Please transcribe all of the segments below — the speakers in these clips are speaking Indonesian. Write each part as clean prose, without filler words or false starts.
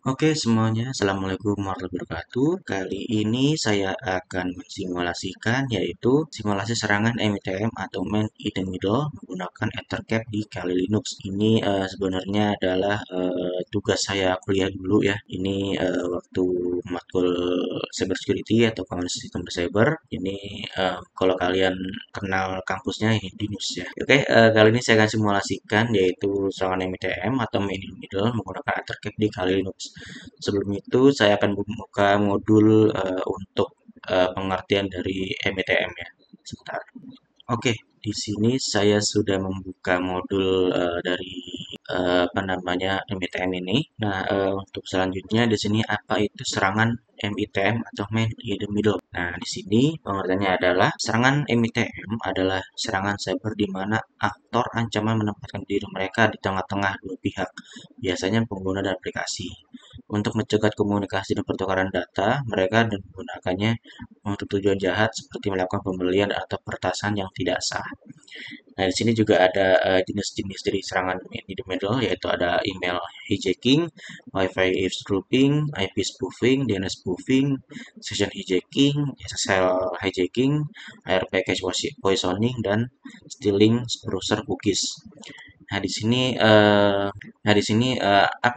Oke semuanya, Assalamualaikum warahmatullahi wabarakatuh. Kali ini saya akan mensimulasikan yaitu simulasi serangan MITM atau Man in the Middle menggunakan Ethercap di Kali Linux. Ini sebenarnya adalah tugas saya kuliah dulu ya. Ini waktu matkul Cyber Security atau Keamanan Sistem Cyber. Ini kalau kalian kenal kampusnya ini Dinus ya. Oke, kali ini saya akan simulasikan yaitu serangan MITM atau Man in the Middle menggunakan Ethercap di Kali Linux. Sebelum itu saya akan membuka modul untuk pengertian dari MTM ya. Sebentar. Oke, di sini saya sudah membuka modul dari apa namanya MITM ini. Nah, untuk selanjutnya di sini apa itu serangan MITM atau Man in the Middle. Nah, di sini pengertiannya adalah serangan MITM adalah serangan cyber di mana aktor ancaman menempatkan diri mereka di tengah-tengah dua pihak, biasanya pengguna dan aplikasi. Untuk mencegah komunikasi dan pertukaran data, mereka dan menggunakannya untuk tujuan jahat seperti melakukan pembelian atau pertasan yang tidak sah. Nah, di sini juga ada jenis-jenis dari serangan in the middle, yaitu ada email hijacking, Wi-Fi eavesdropping, IP spoofing, DNS spoofing, session hijacking, SSL hijacking, air package poisoning, dan stealing browser cookies. Nah, di sini apa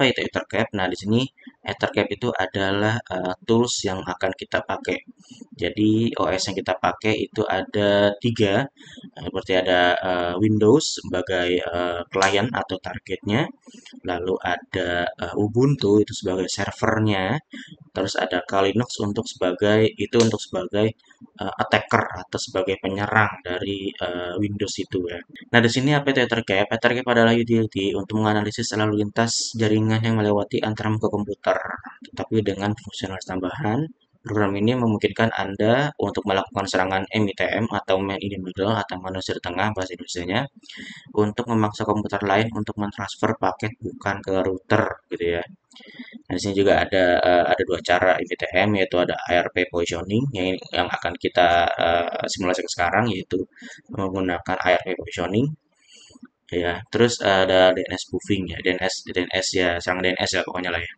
itu Ethercap? Nah, di sini Ethercap itu adalah tools yang akan kita pakai. Jadi OS yang kita pakai itu ada tiga, seperti ada Windows sebagai klien atau targetnya, lalu ada Ubuntu itu sebagai servernya, terus ada Kali Linux untuk sebagai attacker atau sebagai penyerang dari Windows itu ya. Nah, di sini apa itu Ethercap? Ethercap adalah utility untuk menganalisis lalu lintas jaringan yang melewati antara muka komputer, tetapi dengan fungsionalitas tambahan. Program ini memungkinkan Anda untuk melakukan serangan MITM atau Man in the Middle atau manusia di tengah bahasa Indonesianya untuk memaksa komputer lain untuk mentransfer paket bukan ke router gitu ya. Nah, di sini juga ada dua cara MITM, yaitu ada ARP positioning yang akan kita simulasikan sekarang, yaitu menggunakan ARP positioning ya. Terus ada DNS spoofing ya, DNS ya, serangan DNS ya pokoknya lah ya.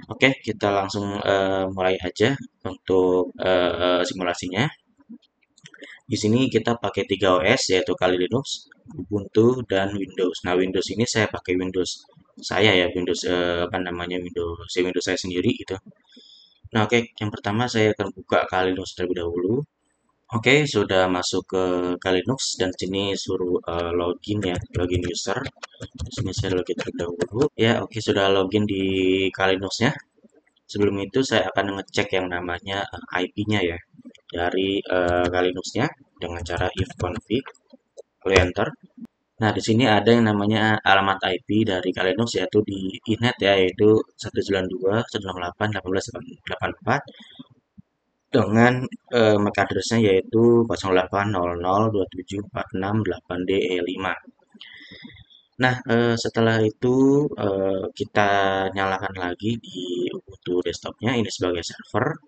Oke, kita langsung mulai aja untuk simulasinya. Di sini kita pakai 3 OS yaitu Kali Linux, Ubuntu, dan Windows. Nah, Windows ini saya pakai Windows saya ya, Windows apa namanya Windows saya sendiri gitu. Nah, oke, yang pertama saya akan buka Kali Linux terlebih dahulu. Oke, sudah masuk ke Kali Linux dan sini suruh login ya, login user. Di sini saya login terlebih dahulu. Ya, oke, sudah login di Kali Linux-nya. Sebelum itu saya akan ngecek yang namanya IP-nya ya dari Kali Linux-nya dengan cara ifconfig, lalu enter. Nah, di sini ada yang namanya alamat IP dari Kali Linux yaitu di inet ya, yaitu 192.168.18.84 dengan MAC address-nya yaitu 080027468DE5. Nah, setelah itu kita nyalakan lagi di Ubuntu desktopnya ini sebagai server.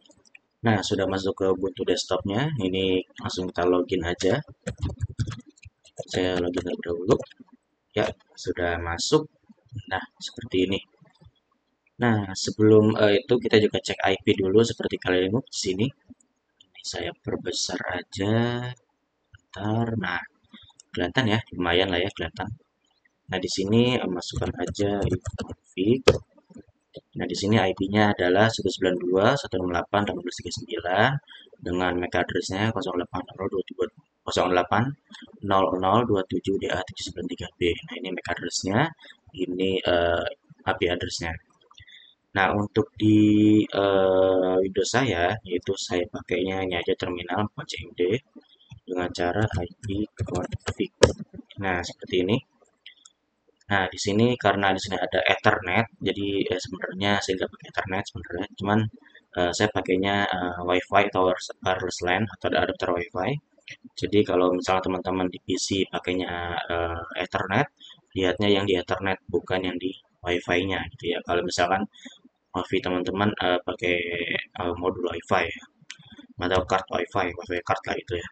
Nah, sudah masuk ke Ubuntu desktopnya, ini langsung kita login aja. Saya login terlebih dahulu. Ya, sudah masuk. Nah, seperti ini. Nah, sebelum itu kita juga cek IP dulu seperti kalian lihat di sini. Ini saya perbesar aja. Bentar. Nah, kelihatan ya, lumayan lah ya kelihatan. Nah, di sini masukkan aja config. Nah, di sini IP-nya adalah 192.168.18.39 dengan MAC address-nya 080027.DA793B. Nah, ini MAC address-nya, ini IP address-nya. Nah, untuk di Windows saya, yaitu saya pakainya ini aja terminal 4CMD dengan cara IP config. Nah, seperti ini. Nah, di sini karena di sini ada Ethernet, jadi sebenarnya saya nggak pakai Ethernet sebenarnya, cuman saya pakainya WiFi atau wireless LAN atau ada adapter WiFi. Jadi kalau misalnya teman-teman di PC pakainya Ethernet, lihatnya yang di Ethernet bukan yang di WiFi-nya gitu ya. Kalau misalkan WiFi teman-teman pakai modul WiFi ya, atau card WiFi, WiFi card lah itu ya.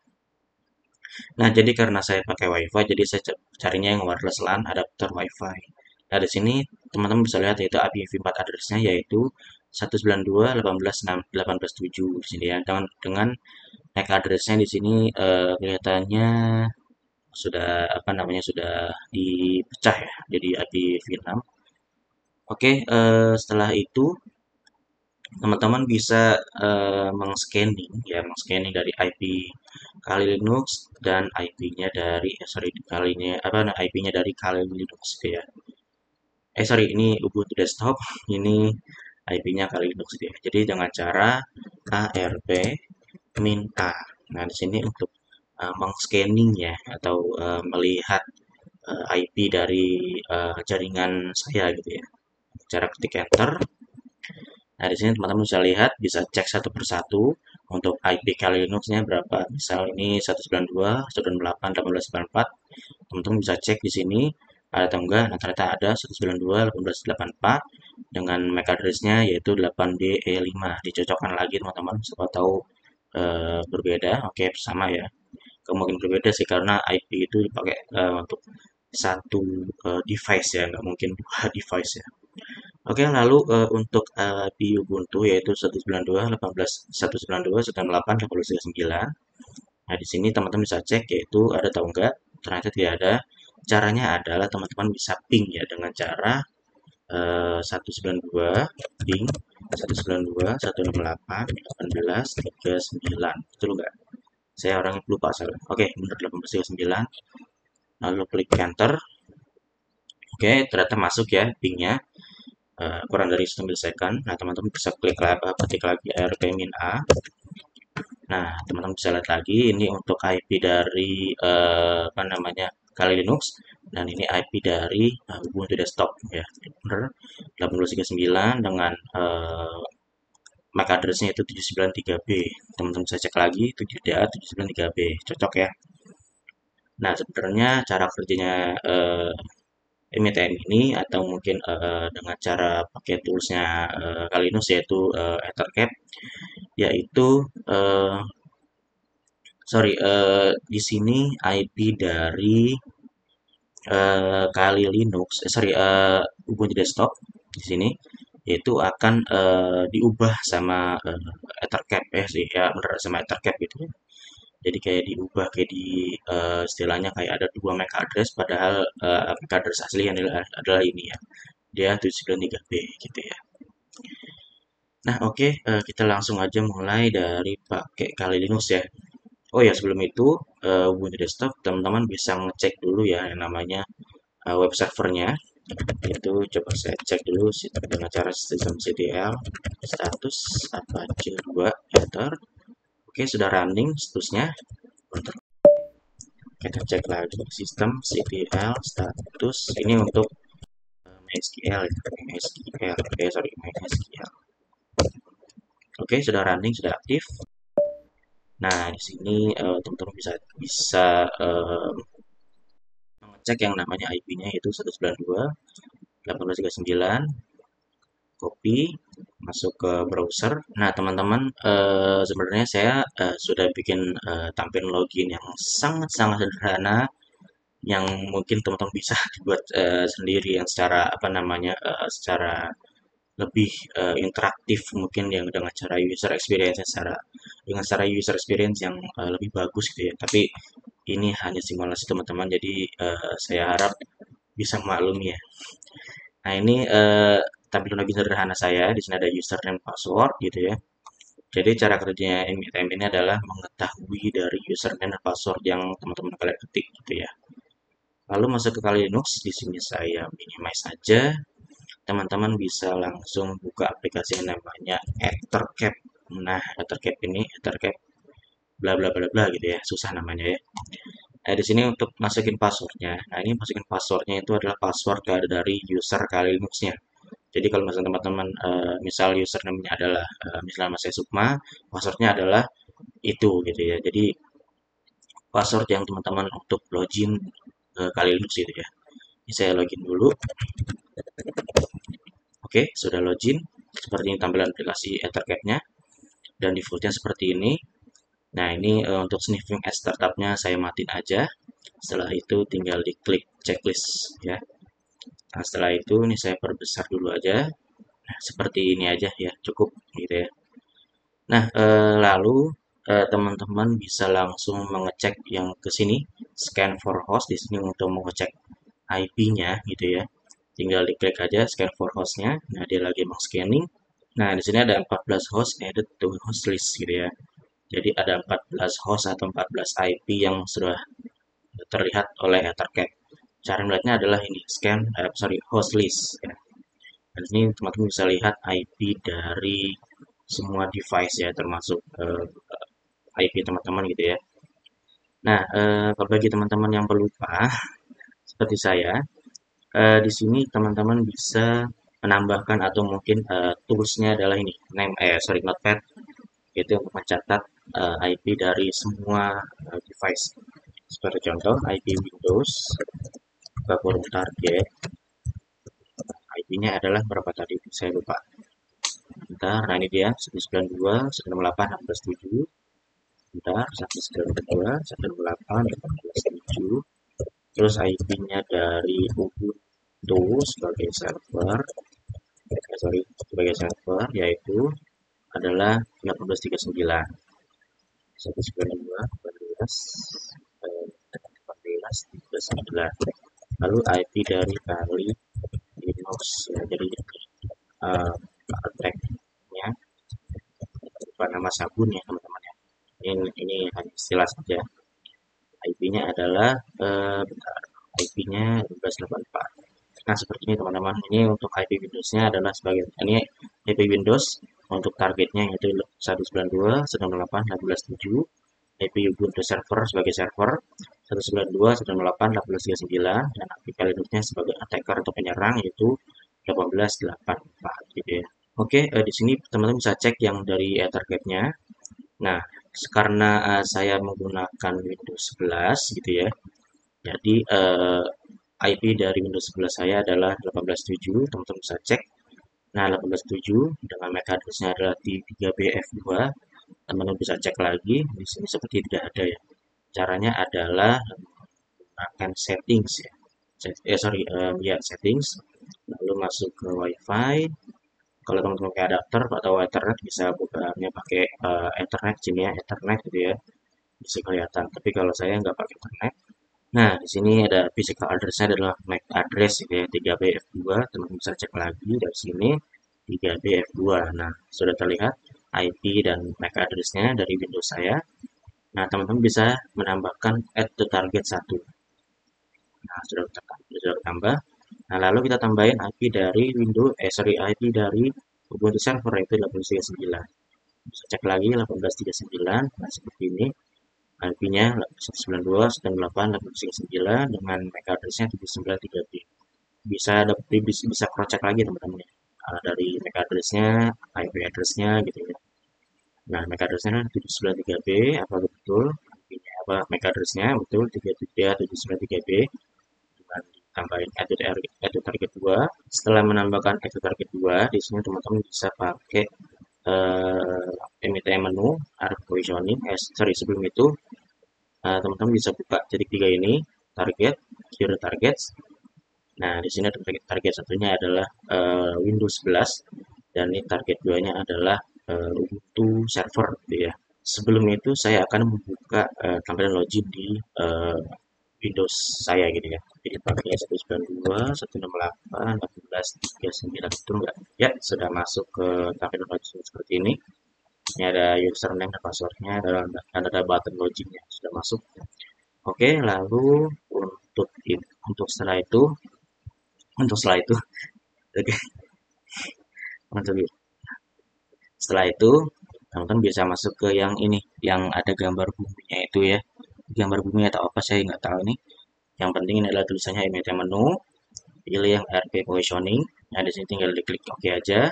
Nah, jadi karena saya pakai WiFi, jadi saya carinya yang wireless LAN adapter WiFi. Nah, di sini teman-teman bisa lihat yaitu IPv4 address-nya yaitu 192.18.6.18.7 di sini ya. Dengan MAC address-nya di sini kelihatannya sudah apa namanya sudah dipecah ya jadi IPv6. Oke, setelah itu teman-teman bisa meng-scanning ya, meng-scanning dari IP Kali Linux dan IP-nya dari sorry kalinya apa IP-nya dari Kali Linux gitu ya. Sorry ini Ubuntu desktop, ini IP-nya Kali Linux gitu ya. Jadi dengan cara ARP min A. Nah, di sini untuk meng-scanning ya atau melihat IP dari jaringan saya gitu ya. Cara ketik enter. Nah, di sini teman-teman bisa lihat, bisa cek satu persatu untuk IP Kali Linux-nya berapa. Misal ini 192.168.1884. Teman-teman bisa cek di sini ada atau enggak. Nah, ternyata ada 192.1884 dengan MAC address-nya yaitu 8DE5. Dicocokkan lagi teman-teman, siapa tahu berbeda. Oke, sama ya. Kemungkinan berbeda sih karena IP itu dipakai untuk satu device ya, nggak mungkin dua device ya. Oke, lalu untuk di Ubuntu yaitu 192.18.192.168.89. Nah, di sini teman-teman bisa cek yaitu ada atau enggak. Ternyata tidak ada. Caranya adalah teman-teman bisa ping ya dengan cara 192 ping 192.168.18.39. Betul enggak? Saya orangnya lupa salah. Oke, benar 18.39. Lalu klik enter. Oke, ternyata masuk ya pingnya. Kurang dari 9 second. Nah, teman-teman bisa ketik lagi ARP-A. Nah, teman-teman bisa lihat lagi ini untuk IP dari apa namanya Kali Linux dan ini IP dari Ubuntu desktop ya. Benar 8039 dengan MAC address-nya itu 793B. Teman-teman bisa cek lagi 7DA 793B. Cocok ya. Nah, sebenarnya cara kerjanya MITM ini atau mungkin dengan cara pakai toolsnya Kali Linux yaitu Ethercap yaitu sorry di sini IP dari Kali Linux sorry Ubuntu desktop di sini yaitu akan diubah sama Ethercap sih ya bener sama Ethercap gitu ya. Jadi kayak diubah kayak di istilahnya kayak ada dua MAC address padahal MAC address asli yang adalah ini ya. Dia 793B gitu ya. Nah, oke, kita langsung aja mulai dari pakai Kali Linux ya. Oh ya, sebelum itu Ubuntu desktop teman-teman bisa ngecek dulu ya yang namanya web servernya. Itu coba saya cek dulu dengan cara systemctl status apache 2 enter. Oke, sudah running statusnya. Kita cek lagi sistem ctl status ini untuk MySQL MySQL sorry MySQL. Oke, sudah running, sudah aktif. Nah, di sini teman-teman bisa bisa mengecek yang namanya IP-nya yaitu 192.18.39, copy masuk ke browser. Nah, teman-teman sebenarnya saya sudah bikin tampilan login yang sangat-sangat sederhana yang mungkin teman-teman bisa buat sendiri yang secara apa namanya secara lebih interaktif mungkin yang dengan cara user experience secara dengan cara user experience yang lebih bagus gitu ya. Tapi ini hanya simulasi teman-teman, jadi saya harap bisa maklumi ya. Nah ini tampilan lebih sederhana saya. Di sini ada username password gitu ya. Jadi cara kerjanya MITM ini adalah mengetahui dari username dan password yang teman-teman kalian ketik gitu ya. Lalu masuk ke Kali Linux, di sini saya minimize saja. Teman-teman bisa langsung buka aplikasi yang namanya Ethercap. Nah, Ethercap ini Ethercap bla bla bla bla gitu ya, susah namanya ya. Nah, di sini untuk masukin passwordnya. Nah, ini masukin passwordnya itu adalah password dari user Kali Linux-nya. Jadi kalau misalnya teman-teman misal username-nya adalah misalnya saya Sukma, passwordnya adalah itu gitu ya. Jadi password yang teman-teman untuk login Kali Linux gitu ya. Ini saya login dulu. Oke, sudah login. Seperti ini tampilan aplikasi Ethercap-nya. Dan defaultnya seperti ini. Nah, ini untuk sniffing as startupnya saya matiin aja. Setelah itu tinggal diklik checklist ya. Nah, setelah itu ini saya perbesar dulu aja. Nah, seperti ini aja ya, cukup gitu ya. Nah, lalu teman-teman bisa langsung mengecek yang ke sini, scan for host di sini untuk mengecek IP-nya gitu ya. Tinggal diklik aja scan for host-nya. Nah, dia lagi meng-scanning. Nah, di sini ada 14 host added to host list gitu ya. Jadi ada 14 host atau 14 IP yang sudah terlihat oleh Ethercat. Cara melihatnya adalah ini, scan, host list ya. Dan ini teman-teman bisa lihat IP dari semua device ya, termasuk IP teman-teman gitu ya. Nah, kalau bagi teman-teman yang pelupa seperti saya, di sini teman-teman bisa menambahkan atau mungkin toolsnya adalah ini, notepad, itu untuk mencatat IP dari semua device. Seperti contoh, IP Windows, buka forum target, IP-nya adalah berapa tadi? Saya lupa. Bentar, nah ini dia, 192, 168, 167. Bentar, 192, 168, 167. Terus IP-nya dari Ubuntu sebagai server, sebagai server yaitu adalah 1839, 192, 18, 39. Lalu IP dari kali Linux ya, jadi tag-nya bukan nama sabun ya teman-teman ya. Ini hanya istilah saja. IP-nya adalah bentar, IP-nya 1284. Nah, seperti ini teman-teman. Ini untuk IP Windows-nya adalah sebagai ini IP Windows untuk targetnya yaitu 192, 128, 187. IP Ubuntu server sebagai server 192, 128, 189 dan IP Linux-nya sebagai attacker atau penyerang yaitu 1884 gitu ya. Oke, di sini teman-teman bisa cek yang dari Ethercat-nya. Nah, karena saya menggunakan Windows 11 gitu ya. Jadi IP dari Windows 11 saya adalah 18.7, teman-teman bisa cek. Nah, 18.7 dengan MAC address-nya adalah di 3BF2. Teman-teman bisa cek lagi, di sini seperti tidak ada ya. Caranya adalah menggunakan settings ya. Ya settings, lalu masuk ke WiFi. Kalau teman-teman pakai adapter atau Ethernet bisa bukanya pakai Ethernet sini ya, Ethernet gitu ya. Bisa kelihatan. Tapi kalau saya nggak pakai Ethernet, nah, di sini ada physical address-nya adalah MAC address gitu ya, 3BF2. Teman-teman bisa cek lagi dari sini 3BF2. Nah, sudah terlihat IP dan MAC address-nya dari Windows saya. Nah, teman-teman bisa menambahkan add to target 1. Nah, sudah bertambah. Nah, lalu kita tambahin IP dari IP dari Ubuntu server yaitu 18.39. Bisa cek lagi 18.39. Nah, seperti ini. IP-nya 192, 198, 839 dengan MAC address-nya 793B. Bisa cross check lagi teman-teman ya. Dari MAC address-nya, IP address-nya gitu ya. Nah, MAC address-nya 793B, apa betul? IP-nya apa? MAC address-nya betul 793B dengan ditambahin add to target 2. Setelah menambahkan add to target 2, di sini teman-teman bisa pakai MIT menu, Art Positioning, sebelum itu teman-teman bisa buka titik tiga ini, target, clear targets. Nah, di sini ada target satunya adalah Windows 11 dan ini target duanya adalah Ubuntu server gitu ya. Sebelum itu saya akan membuka tampilan login di Windows saya gitu ya. Jadi pakai 192, 168, 1839 itu enggak. Ya, sudah masuk ke tampilan login seperti ini. Ini ada username dan passwordnya dan ada button loginnya sudah masuk. Oke, lalu untuk untuk setelah itu, untuk setelah itu, oke, untuk setelah itu teman-teman bisa masuk ke yang ini, yang ada gambar buminya itu ya. Gambar bumi atau apa saya nggak tahu nih. Yang penting ini adalah tulisannya emite menu, pilih yang RP positioning. Nah, di sini tinggal diklik OK aja.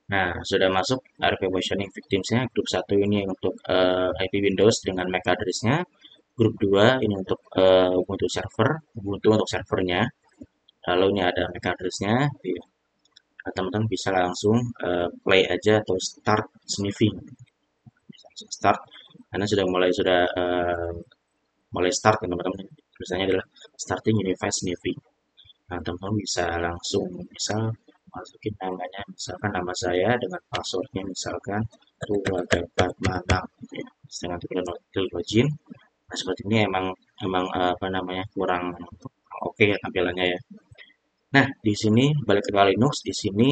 Nah, sudah masuk RP positioning victims-nya. Grup 1 ini untuk IP Windows dengan MAC address-nya. Grup 2 ini untuk Ubuntu server, Ubuntu untuk servernya. Lalu ini ada MAC address-nya. Nah, teman-teman bisa langsung play aja atau start sniffing. Bisa langsung start karena sudah mulai start teman-teman. Tulisannya adalah starting unified sniffing. Nah, teman-teman bisa langsung misal masukin namanya, misalkan nama saya dengan passwordnya misalkan keluarga Fatmana gitu ya. Dengan klik login. Nah, seperti ini emang emang apa namanya kurang oke ya tampilannya ya. Nah, di sini balik ke Linux, di sini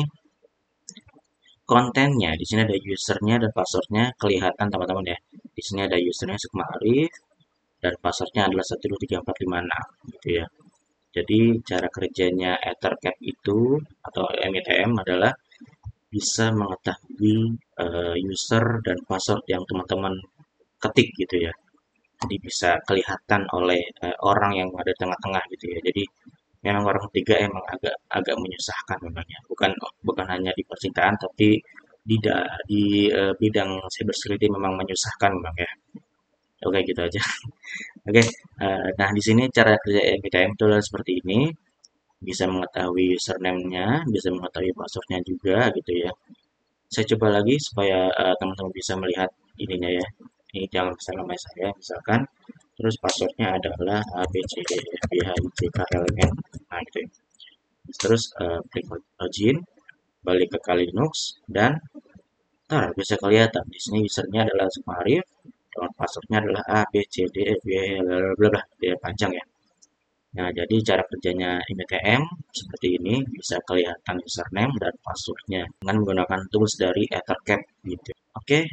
kontennya, di sini ada usernya dan passwordnya kelihatan teman-teman ya. Di sini ada usernya Sukma Arif dan passwordnya adalah 1234566 gitu ya. Jadi cara kerjanya Ethercap itu atau METM adalah bisa mengetahui user dan password yang teman-teman ketik gitu ya. Jadi bisa kelihatan oleh orang yang ada di tengah-tengah gitu ya. Jadi memang orang ketiga emang agak agak menyusahkan memangnya. Bukan bukan hanya di percintaan tapi di bidang cybersecurity memang menyusahkan memang ya. Oke gitu aja. Oke, nah di sini cara kerja MBTM itu adalah seperti ini. Bisa mengetahui username-nya, bisa mengetahui password-nya juga gitu ya. Saya coba lagi supaya teman-teman bisa melihat ininya ya. Ini dalam nama saya misalkan, terus passwordnya adalah A B C D E F G H I J K L M N. Nah gitu ya. Terus klik login, balik ke Linux dan ntar bisa kelihatan di sini usernya adalah Sumarif, dan passwordnya adalah A B C D E F G H bla bla bla, dia panjang ya. Nah, jadi cara kerjanya IMTM seperti ini, bisa kelihatan username dan passwordnya dengan menggunakan tools dari Ethercap gitu. Oke,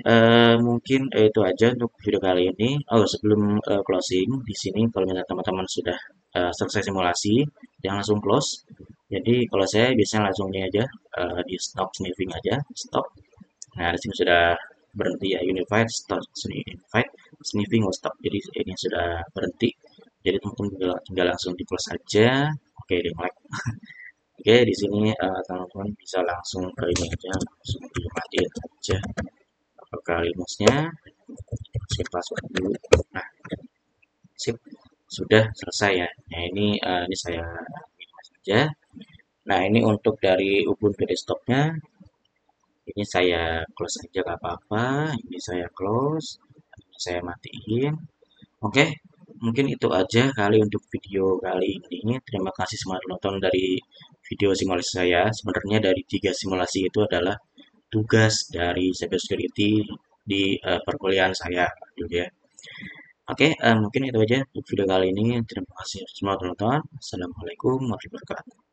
mungkin itu aja untuk video kali ini. Oh, sebelum closing, di sini kalau misalnya teman-teman sudah selesai simulasi, jangan langsung close. Jadi kalau saya biasanya langsung ini aja, di stop sniffing aja, stop. Nah, di sini sudah berhenti ya, unified, stop, unified, sniffing, will stop. Jadi ini sudah berhenti. Jadi teman-teman tinggal langsung di close saja. Oke, di like. Oke, di sini teman-teman bisa langsung ke ini aja, langsung dimatiin aja. Apakah Linuxnya? Kasih password dulu. Nah, sip, sudah selesai ya. Nah, ini saya minimize saja. Nah, ini untuk dari Ubuntu desktopnya. Ini saya close aja gak apa-apa. Ini saya close. Ini saya matiin. Oke, mungkin itu aja kali untuk video kali ini. Terima kasih semua penonton dari video simulasi saya. Sebenarnya dari 3 simulasi itu adalah tugas dari cybersecurity di perkuliahan saya gitu ya. Oke, mungkin itu aja untuk video kali ini. Terima kasih semua penonton. Assalamualaikum warahmatullahi wabarakatuh.